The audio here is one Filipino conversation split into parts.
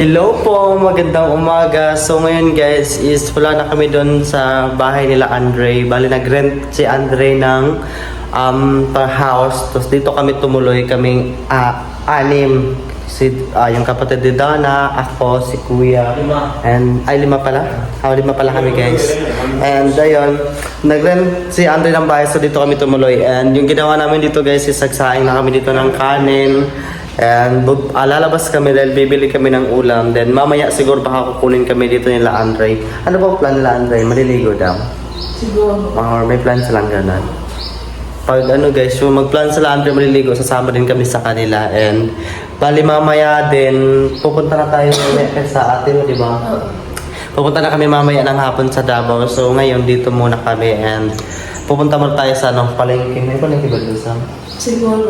Hello po, magandang umaga. So ngayon guys is wala na kami doon sa bahay nila Andre. Bali nag-rent si Andre ng house. Tapos dito kami tumuloy, kaming anim. Yung kapatid ni Donna, ako, si Kuya. Lima pala. Lima pala kami guys. And ayun, nag-rent si Andre ng bahay, so dito kami tumuloy. And yung ginawa namin dito guys is sagsaing na kami dito ng kanin. And lalabas kami dahil bibili kami ng ulam. Then mamaya siguro baka kukunin kami dito nila Andre. Ano ba plan nila Andre? Maliligo daw? Siguro. Or may plan silang ganun. Pag guys, yung mag-plan sila Andre maliligo, sasama din kami sa kanila. And bali mamaya din, pupunta na tayo sa ate mo, di ba? Pupunta na kami mamaya ng hapon sa Davao. So ngayon dito muna kami and pupunta muna tayo sa palengke. May palengke ba doon sa? Siguro.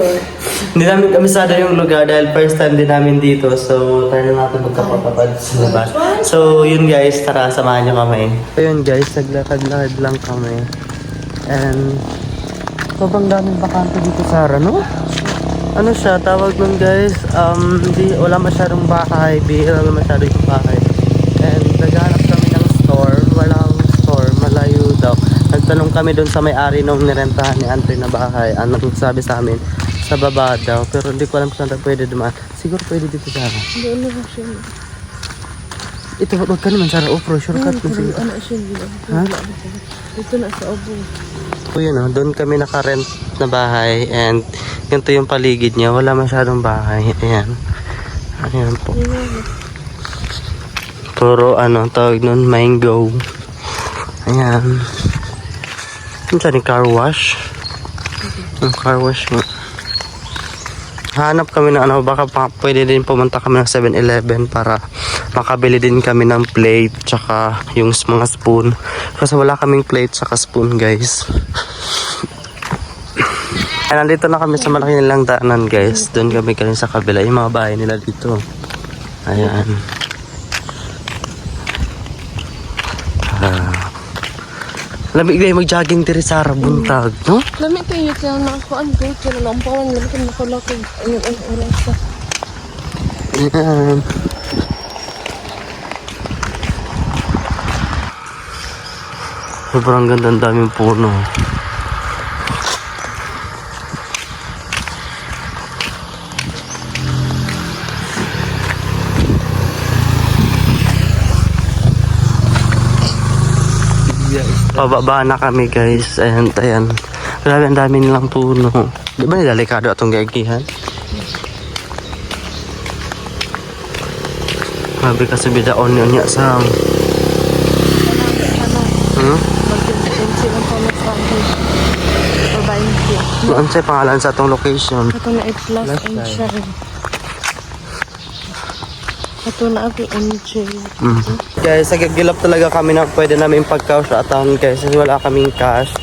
Hindi namin kamisada yung lugar dahil first time din namin dito. So, tayo na natin magkapatapad sa labas. So, yun guys, tara, samahan nyo kami. So, yun guys, naglakad-lakad lang kami. And, sobrang daming bakante dito sa Sara, no? Ano siya, tawag nun guys, wala masyadong bahay, bihira na masyado yung bahay. And, naghanap kami ng store, walang store, malayo daw. Nagtanong kami doon sa may-ari nung nirentahan ni Andre na bahay. Anong sabi sa amin? Sa baba daw. Pero hindi ko alam kung saan pwede dumaan. Siguro pwede dito sa akin. Hindi, ano ba siya? Ito, wag ka naman Sara. Offro, shortcut mo siguro. Ano siya? Ha? Dito na sa obo. So yun doon kami naka-rent na bahay. And ganito yung paligid niya. Wala masyadong bahay. Ayan. Ayan po. Puro tawag nun, mango. Ayan. Ano saan yung car wash? Yung car wash nga. Hanap kami na baka pwede din pumunta kami ng 7-Eleven para makabili din kami ng plate tsaka yung mga spoon. Kasi wala kaming plate tsaka spoon guys. Ay, nandito na kami sa malaki nilang daanan guys. Doon kami sa kabila. Yung mga bahay nila dito. Ayan. Lamig na mag-jogging diri sa buntag, no? Lamig kayo kaya nakakuan ko. Kaya nalampawan. Lamig kayo nakulakag. Ayun ang oras ka. Ayan. Sobrang ganda, ang daming puno. Pababa na kami guys. And ayan. Grabe ang dami nilang puno. Di ba nilalikado atong gaigihan? Grabe kasi bidaon yun niya sa... Mag-intensi ang pamasahe. Babayin siya. Ano sa'yo pangalan sa atong location? Ito na i-plus and share. Ito na ako NJ. Guys, nagagilap talaga kami na pwede namin pag-cash atan guys. Kasi wala kaming cash.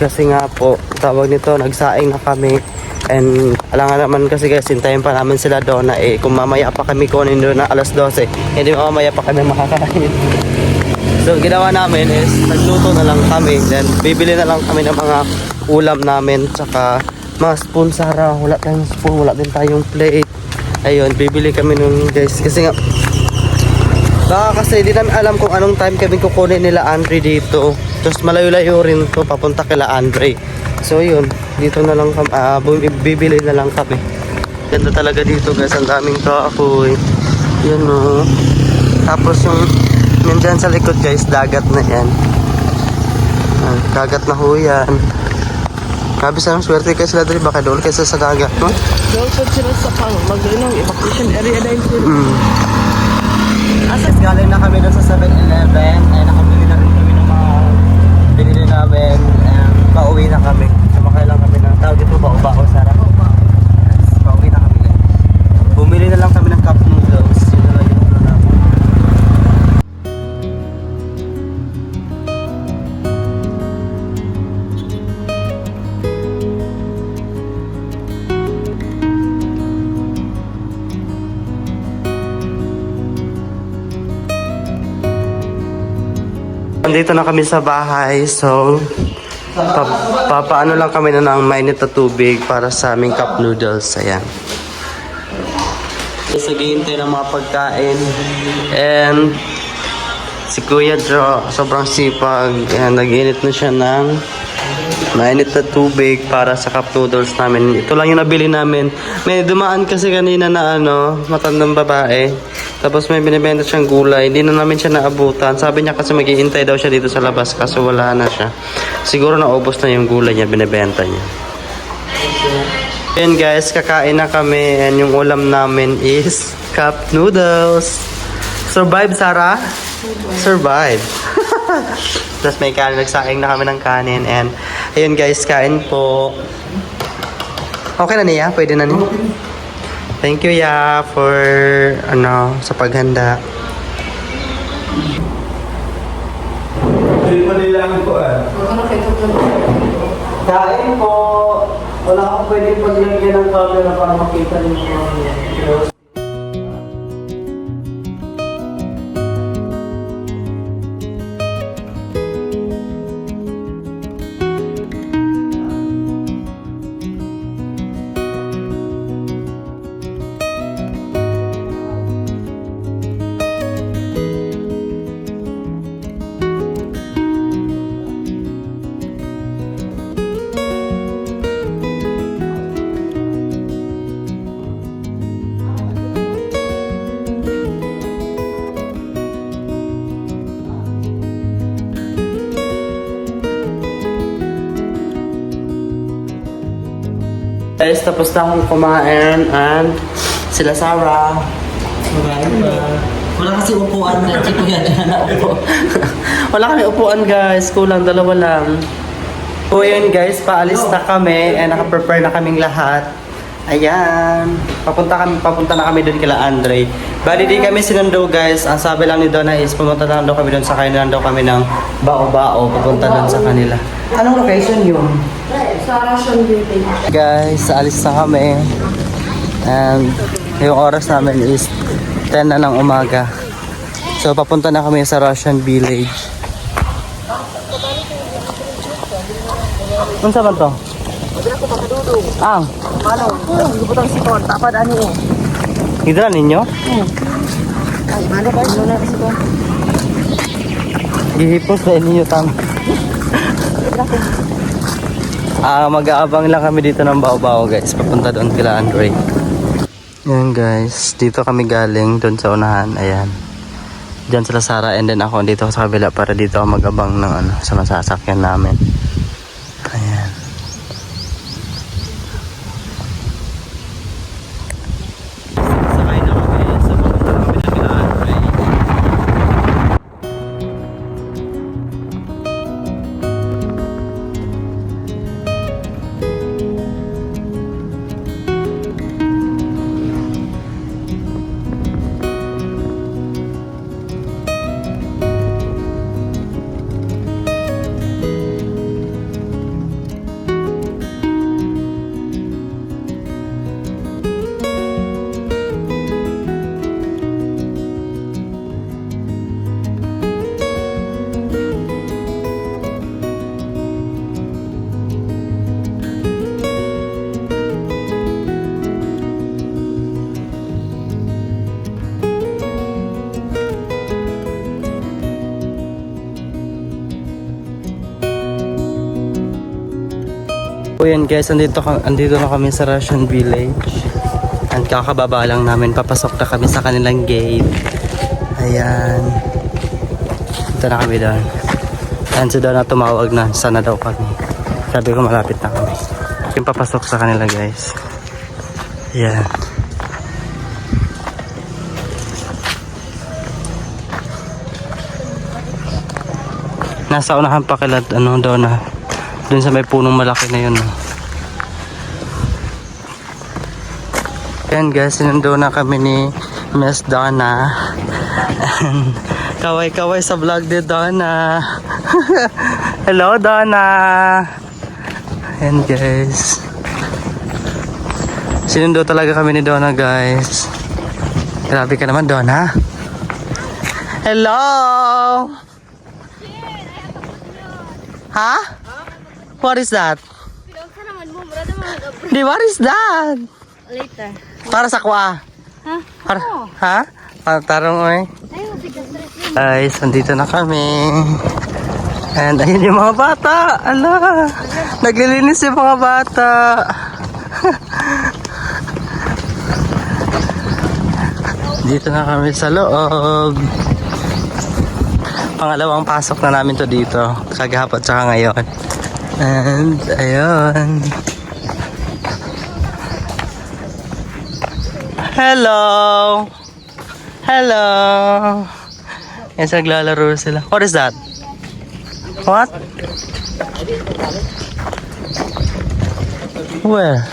Kasi nga po, tawag nito, nagsaing na kami. And alam nga naman kasi guys, hintayin pa namin sila doon na kung mamaya pa kami kunin doon na alas 12, hindi mamaya pa kami makakain. So ginawa namin is nagluto na lang kami. Then bibili na lang kami ng mga ulam namin. Tsaka mga spoon Sara. Wala tayong spoon, wala din tayong plate. Ayun, bibili kami nun guys. Kasi nga baka kasi di namin alam kung anong time kami kukunin nila Andre dito. Tapos malayo-layo rin to papunta kila Andre. So yun, dito na lang bibili na lang kami. Ganda talaga dito guys, ang daming kahoy. Yan o. Tapos yung nandyan sa likod guys, dagat na yan. Dagat na ho yan. Grabe sa swerte kayo sila dali, baka doon kaysa sa dagat, no? Doon po sila sa mag-inong evacuation area dahil sila. Asas galing na kami doon sa 7-Eleven. Ay nakabili na rin kami ng mga binili namin. Pauwi na kami. Sumakay lang kami ng tawag dito, bao-bao Sara. Yes, pauwi na kami. Bumili na lang kami ng cup noodles. Yun na lang yung ulo namin. Nandito na kami sa bahay, so papaano lang kami na ng mainit na tubig para sa aming cup noodles. Ayan. Guys, naghihintay ng mga pagkain. And si Kuya Jo, sobrang sipag. And nag-init na siya ng mainit na tubig para sa cup noodles namin. Ito lang yung nabili namin. May dumaan kasi kanina na matandang babae. Tapos may binibenta siyang gulay. Hindi na namin siya naabutan. Sabi niya kasi maghihintay daw siya dito sa labas kaso wala na siya. Siguro naubos na yung gulay niya, binibenta niya. Ayan guys, kakain na kami. And yung ulam namin is cup noodles. Survive, Sarah? Survive. Tapos may kanin, nagsaing na kami ng kanin. And ayun guys, kain po. Okay na niya? Pwede na niya? Thank you, Ya, for sa paghanda. Kain po. Wala akong pwede paglagyan ng camera para makita niyo mga Guys, tapos na akong kumain and sila Sarah. Wala kasi upuan na. Hindi ko yan na upo. Wala kami upuan guys. Kulang, dalawa lang. So yun guys, paalis na kami and naka-prepare na kaming lahat. Ayan. Papunta na kami doon kila Andre. Bali di kami sinundo guys. Ang sabi lang ni Donna is pumunta na lang daw kami doon sa kainan daw kami ng bao-bao. Pupunta doon sa kanila. Anong location yun? Sa Russian building. Guys, alis na kami. And yung oras namin is 10 na ng umaga. So papunta na kami sa Russian Village. Ano sa ba to? Ang? Ano? Guputang sipon. Tapad ani eh. Hidra ninyo? Ay, ano ba? Ano na sipon? Gihipos na ninyo tam. Mag-aabang lang kami dito ng bao-bao guys. Papunta doon kila Andre. Ayan guys. Dito kami galing doon sa unahan. Ayan. Diyan sila Sarah and then ako dito sa kabila para dito ako mag-abang ng sa masasakyan namin. Ayan. Sakay na kami sa papunta kami ng kila Andre. So yan guys, andito na kami sa Russian Village. And kakababa lang namin, papasok na kami sa kanilang gate. Ayan. Ito na kami doon. And so doon na tumawag na, sana daw kami. Sabi ko malapit na kami. Yung papasok sa kanila guys. Ayan. Nasa unahan pa kila doon na. Doon sa may punong malaki na yun. Ayan guys, sinundo na kami ni Miss Donna. Kaway-kaway sa vlog ni Donna. Hello Donna. Ayan guys. Sinundo talaga kami ni Donna guys. Grabe ka naman Donna. Hello. Ha? What is that? Di, what is that? Later. Para sa kwa. Ha? Tarong oy. Guys, nandito na kami. And ayun yung mga bata. Ala, naglilinis yung mga bata. Dito na kami sa loob. Pangalawang pasok na namin to dito. Kagahapon tsaka ngayon. And ayun. Hello! Hello! Yes, naglalaro sila. What is that? What? Where?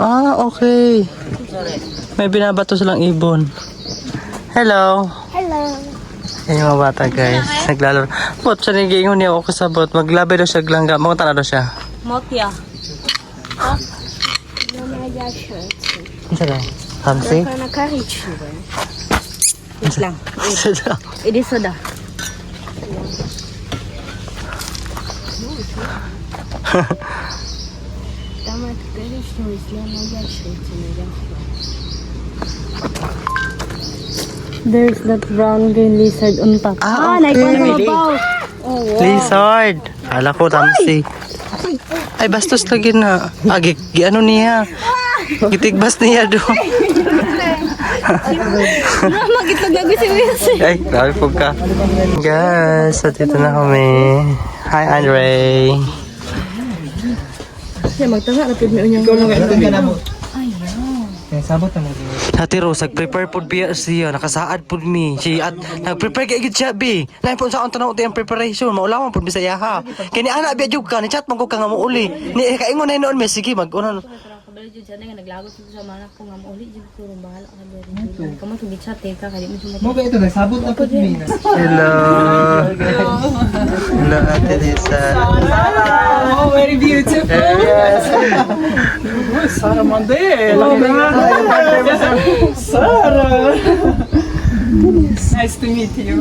Ah, okay. May binabato silang ibon. Hello! Hello. Yan yung mga bata guys. Naglalaro. Bot, siya nagiingon niya ako sa bot. Maglabi daw siya glangga. Makunta na daw siya. Motya. Isa daw? Hamsi? Wait lang. Isa daw? Ini soda. There's that brown green lizard on top. Ah, okay. Naipabaw. Oh, wow. Lizard. Ala ko, tamsi. Ay, bastos lagi na. Ano niya? Gitigbas niya doon. Magitag na si Wilson. Ay, dahil po ka. Guys, so dito na kami. Hi, Andre. Siya magtanga na pud mi unyang. Ate Rose, nag-prepare po biya siya. Nakasaad po mi. Siya at nag-prepare kaya gid siya, bi. Lain po sa ang tanaw ang preparation. Maulaman po bisaya ha. Kini ana biya jud ka. Ni chat man ko ka nga mo uli. Ni kaingon na noon, me. Sige, mag-una. Kabalo jud sana nga naglagot sa mana ko nga mauli jud ko ron bahala ka diri. Kamo tong chat ka kali mo jud. Mo ito nagsabot na pud mi. Hello. Hello, Ate Lisa. Oh, very beautiful. Yes. Sarah Mandel. Sarah. Nice to meet you.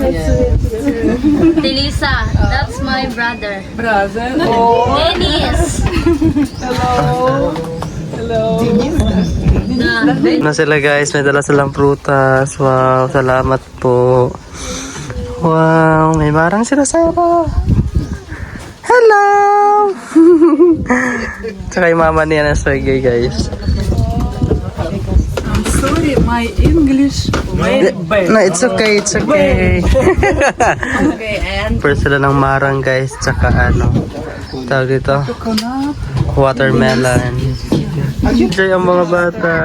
Tilisa, that's my brother. Brother. Oh, Dennis. hello. Hello. Na sila guys, may dala silang prutas. Wow, salamat po. Wow, may marang sila Sarah. Hello! Tsaka yung mama niya na Sergey guys. I'm sorry, my English very bad. No, it's okay, it's okay. Okay, and First sila ng marang guys, tsaka ano, tawag dito, coconut. watermelon. Enjoy ang mga bata.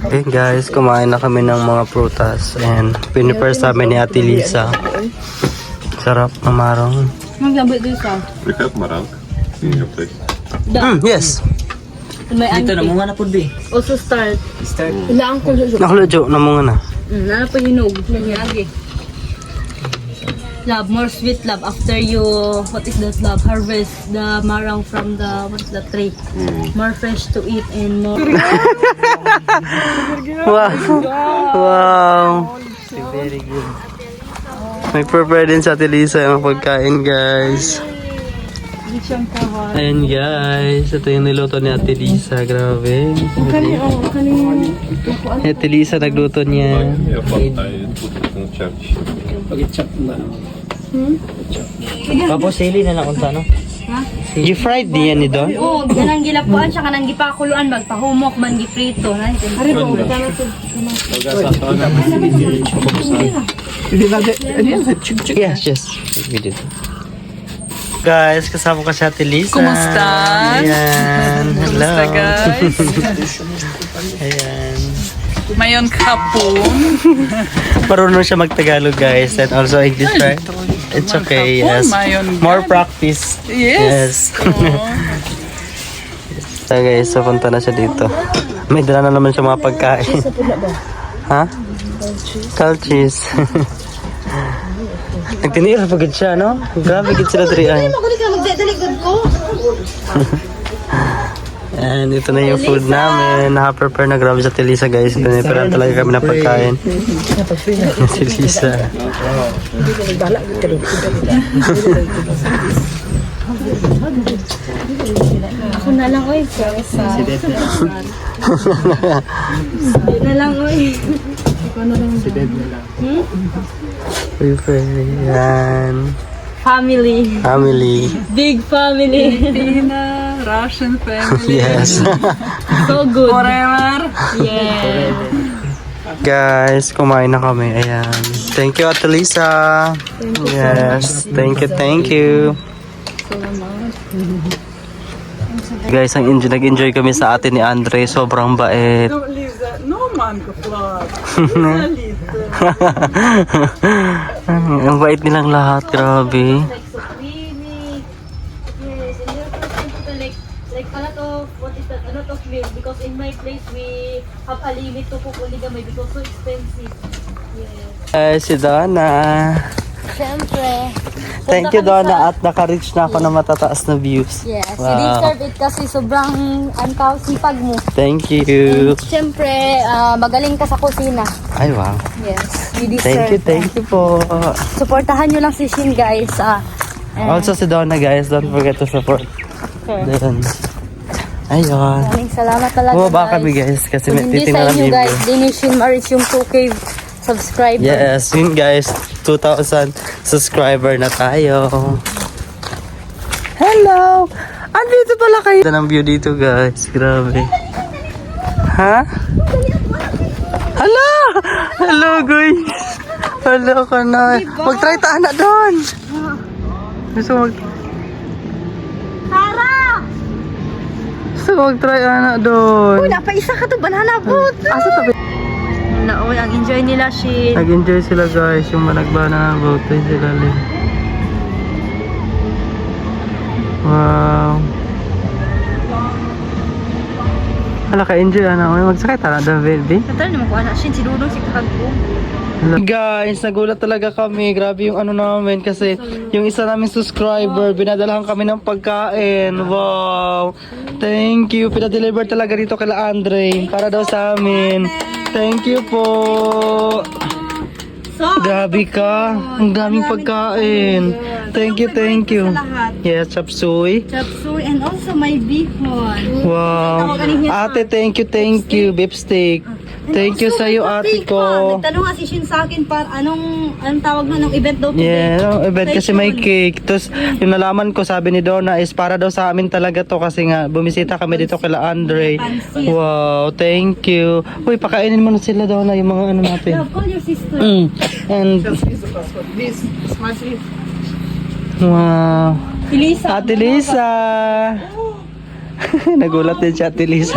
Okay guys, kumain na kami ng mga prutas and pinipare sa amin ni Ate Lisa. Sarap na marang. Maglambot dito sa. We have marang in your place. Yes. May Dito na mga na po di. also start. Ilang ko jud. Nakulodyo na mga na. Na pa hinog nangyagi. Love, more sweet love after you, what is that love, harvest the marang from the, what is that tree? More fresh to eat and more. Wow. Wow. Very good. May prepare din sa Ate Lisa yung pagkain guys. Ayan guys, ito yung niluto ni Ate Lisa, grabe. Ate Lisa nagluto niya. Jag fattar ju. Från church. Tapos sili na lang unta no. You fried niya ni Don? Oh, ganang gilapuan siya kanang gipakuluan magpahumok man giprito na. Ari po, Yes, yes. We did. Guys, kasama ko si Ate Lisa. Kumusta? Ayan. Hello. Kumusta, guys? Ayan. Mayon kapon. Marunong siya mag-Tagalog guys and also English, right? It's okay, yes. More practice. Yes. So guys, so punta na siya dito. May dala na naman siya mga pagkain. Ha? Calchis. Nagtinira pagod siya, no? Grabe gid sila diri ay. And ito na yung food namin. Naka-prepare na, grabe sa Tilisa guys. Pinipira talaga kami na pagkain. Si Lisa. Ako na lang, oy. Si Bebe. Hindi na lang, oy. Si Bebe na lang. Yan. Family. Family. Big family. Filipina, Russian family. Yes. So good. Forever. Yeah. Guys, kumain na kami. Ayan. Thank you, Ate Lisa. Yes. Thank you. Guys, nag-enjoy kami sa atin ni Andre. Sobrang bait. No, Lisa, no man ka flag. Ang bait nilang lahat. Grabe. Like so creamy. Yes, and you're supposed to put like a lot of what is that? A lot of milk because in my place we have a limit to cook only gamay because so expensive. Yes. Si Donna. Siyempre. Thank you, Donna. At naka-reach na ako ng matataas na views. Yes, you Wow. deserve it kasi sobrang sipag mo. Thank you. Siyempre, magaling ka sa kusina. Ay, wow. Yes, you deserve. Thank you po. Supportahan nyo lang si Shin, guys. Also si Donna, guys. Don't forget to support. Then, ayun. Maraming salamat talaga, Bumaba guys. kami, guys. Kasi Kung may hindi sa titingnan inyo, namin guys, di ni Shin ma-reach yung 2K subscriber. Yes, yun guys. 2,000 subscriber na tayo. Hello! Andito pala kayo. Ganda ng view dito, guys. Grabe. Ha? Hello! Hello, guys. Hello ka na. Mag-try ta na doon. Gusto mag... Tara! Gusto mag-try na doon. Uy, napaisa ka to, banana boat. Asa tabi? Uy, ang enjoy nila, Shin. Nag-enjoy sila, guys. Yung managbana ng boat. Ay, sila rin. Wow. Hala ka, enjoy ano. Magsakay tala daw, baby. Katala naman ko, Shin, sinunong si Kagbo. Guys, nagulat talaga kami. Grabe yung ano namin kasi yung isa naming subscriber, binadalahan kami ng pagkain. Wow. Thank you. Pinadeliver talaga dito kila Andre para daw sa amin. Thank you po. Grabe ka. Ang daming pagkain. Thank you. Yes, chop suey. Chop suey and also my bihon. Wow. Ate, thank you. Beef steak. Thank you sa iyo, ate ko. Nagtanong nga si Shin sa akin anong tawag na ng event daw today. Yeah, no, event kasi may cake. Tapos yung nalaman ko, sabi ni Donna is para daw sa amin talaga to kasi nga bumisita kami dito kila Andre. Wow, thank you. Uy, pakainin mo na sila, Donna, yung mga ano natin. Love, call your sister. And This is my sis. wow. Elisa. Ate Lisa. Nagulat din si Ate Lisa.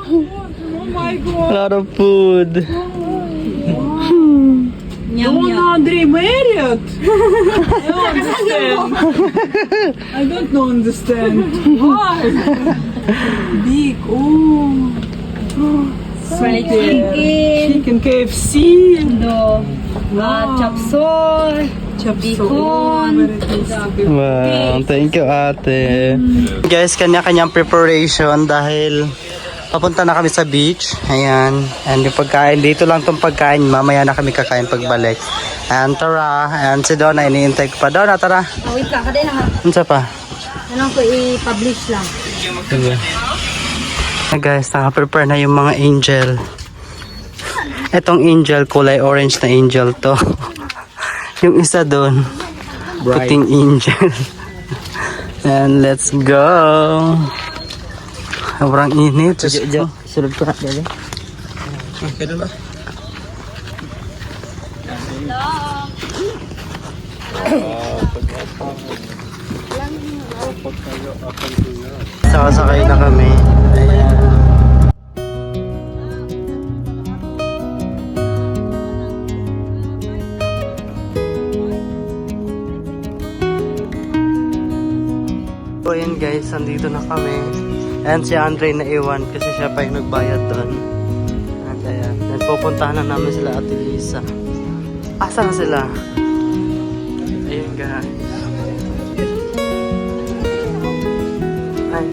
Oh my God. A lot of food. Don't Andre married. I don't understand. Why? Big. Oh. Fried chicken. Chicken KFC. Chop suey. Chop Bacon. Very tasty. Wow, thank you, ate. Guys, kanya-kanyang preparation dahil papunta na kami sa beach. Ayan. And yung pagkain, dito lang tong pagkain. Mamaya na kami kakain pagbalik. And tara. And si Donna, iniintay ko pa. Donna, tara. Wait lang, kada na. Ano pa? Anong ko i-publish lang. Sige. Guys, naka-prepare na yung mga angel. Etong angel, kulay orange na angel to. Yung isa doon, puting angel. And let's go. Sobrang init. Sulod ko na, Bebe. Sakasakay na kami. Ayan. So ayan guys, nandito na kami. And si Andre na iwan kasi siya pa yung nagbayad doon. And ayan, and pupuntahan na namin sila Ate Lisa. Asa na sila? Ayan guys. Ay.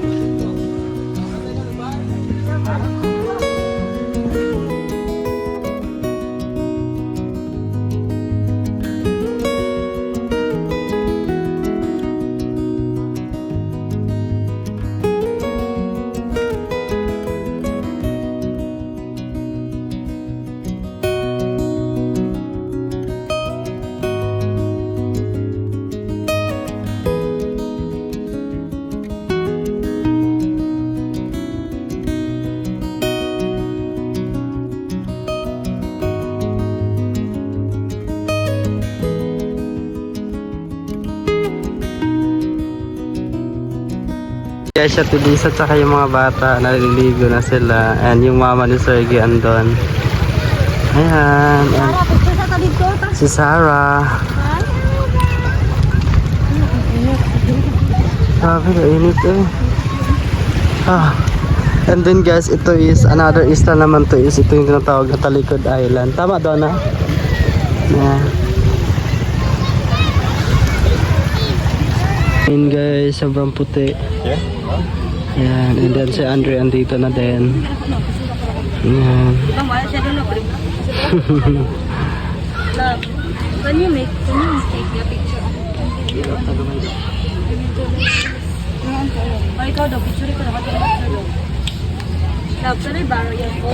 Guys, siya Tilisa tsaka yung mga bata, naliligo na sila. And yung mama ni Sergey andon. Ayan. And si Sarah. Grabe, init eh. And then guys, ito is another isla naman to is ito yung tinatawag na Talikod Island. Tama, Donna? Yeah. Ayan guys, sobrang puti. Ayan, and then si Andre andito na din. Ayan. Can you take a picture? Ay, ikaw daw, picture ko naman yung picture daw. Love, sanay baro yan po.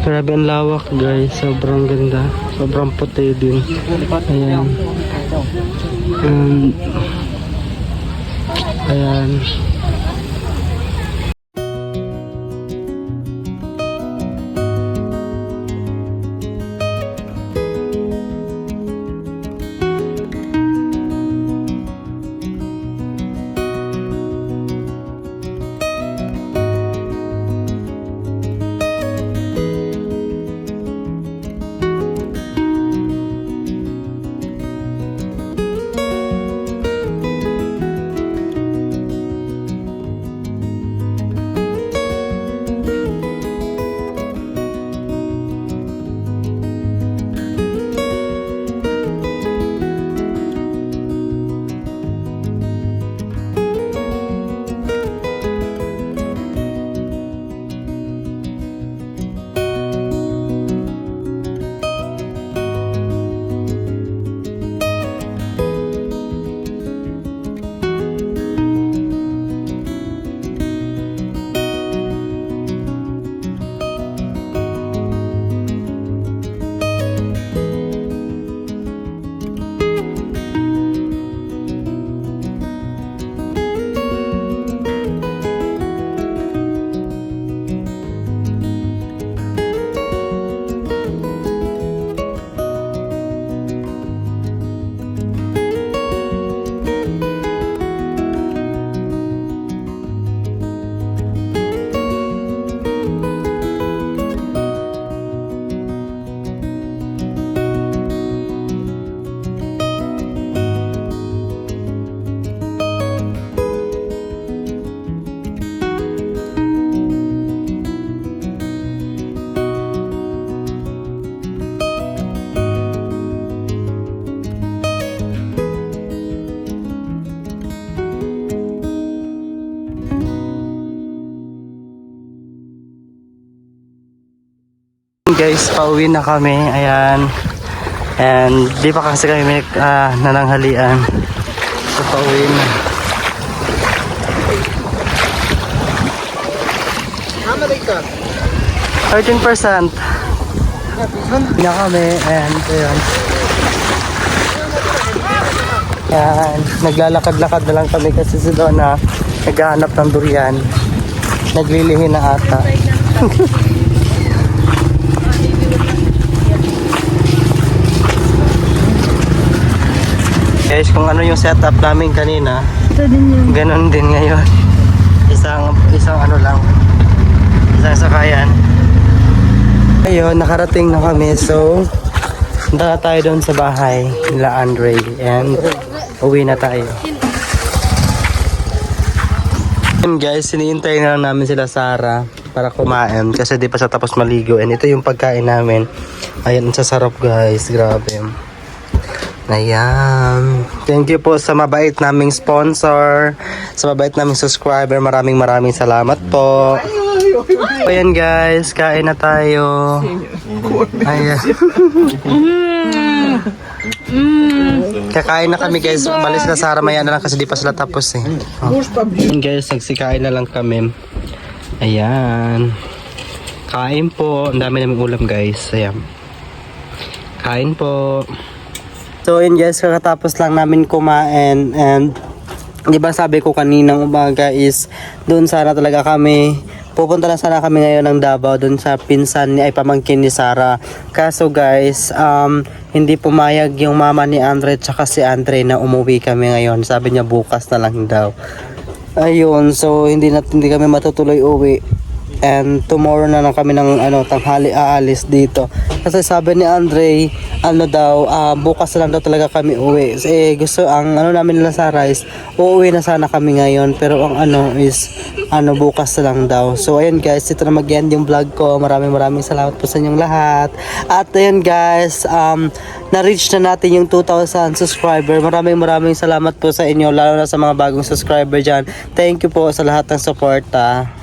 Grabe ang lawak guys, sobrang ganda. Sobrang puti din. Ayan. And, ayan. Guys, pauwi na kami. Ayan. And di pa kasi kami nananghalian. So pauwi na. Tama dito. 13%. Na kami. And ayan. Ayan. Naglalakad-lakad na lang kami kasi si Donna naghahanap ng durian. Naglilihi na ata. Guys, kung ano yung setup namin kanina, ganon din ngayon. Isang ano lang, isang sakayan. Ayun, nakarating na kami. So, punta na tayo doon sa bahay nila Andre. And uwi na tayo. And guys, sinihintay na lang namin sila Sarah para kumain kasi di pa siya tapos maligo. And ito yung pagkain namin. Ayan, sa sarap guys, grabe. Ayan. Thank you po sa mabait naming sponsor, sa mabait naming subscriber. Maraming salamat po. Ayan guys, kain na tayo. Ayan. Kakain na kami guys. Balis na Sarah maya na lang kasi di pa sila tapos eh. Ayan guys, nagsikain na lang kami. Ayan. Kain po. Ang dami naming ulam guys. Ayan. Kain po. So yun guys, kakatapos lang namin kumain. And di ba sabi ko kaninang umaga is doon sana talaga kami pupunta na sana kami ngayon ng Davao doon sa pinsan ay pamangkin ni Sarah. Kaso guys, hindi pumayag yung mama ni Andre tsaka si Andre na umuwi kami ngayon. Sabi niya bukas na lang daw. Ayun, so hindi kami matutuloy uwi. And tomorrow na lang kami ng tanghali aalis dito. Kasi sabi ni Andre, bukas na lang daw talaga kami uwi. Gusto ang namin nila sa Rice, uuwi na sana kami ngayon, pero ang is bukas na lang daw. So ayun guys, ito na mag-end yung vlog ko. Maraming salamat po sa inyong lahat. At ayun guys, na-reach na natin yung 2,000 subscriber. Maraming salamat po sa inyo, lalo na sa mga bagong subscriber dyan. Thank you po sa lahat ng suporta.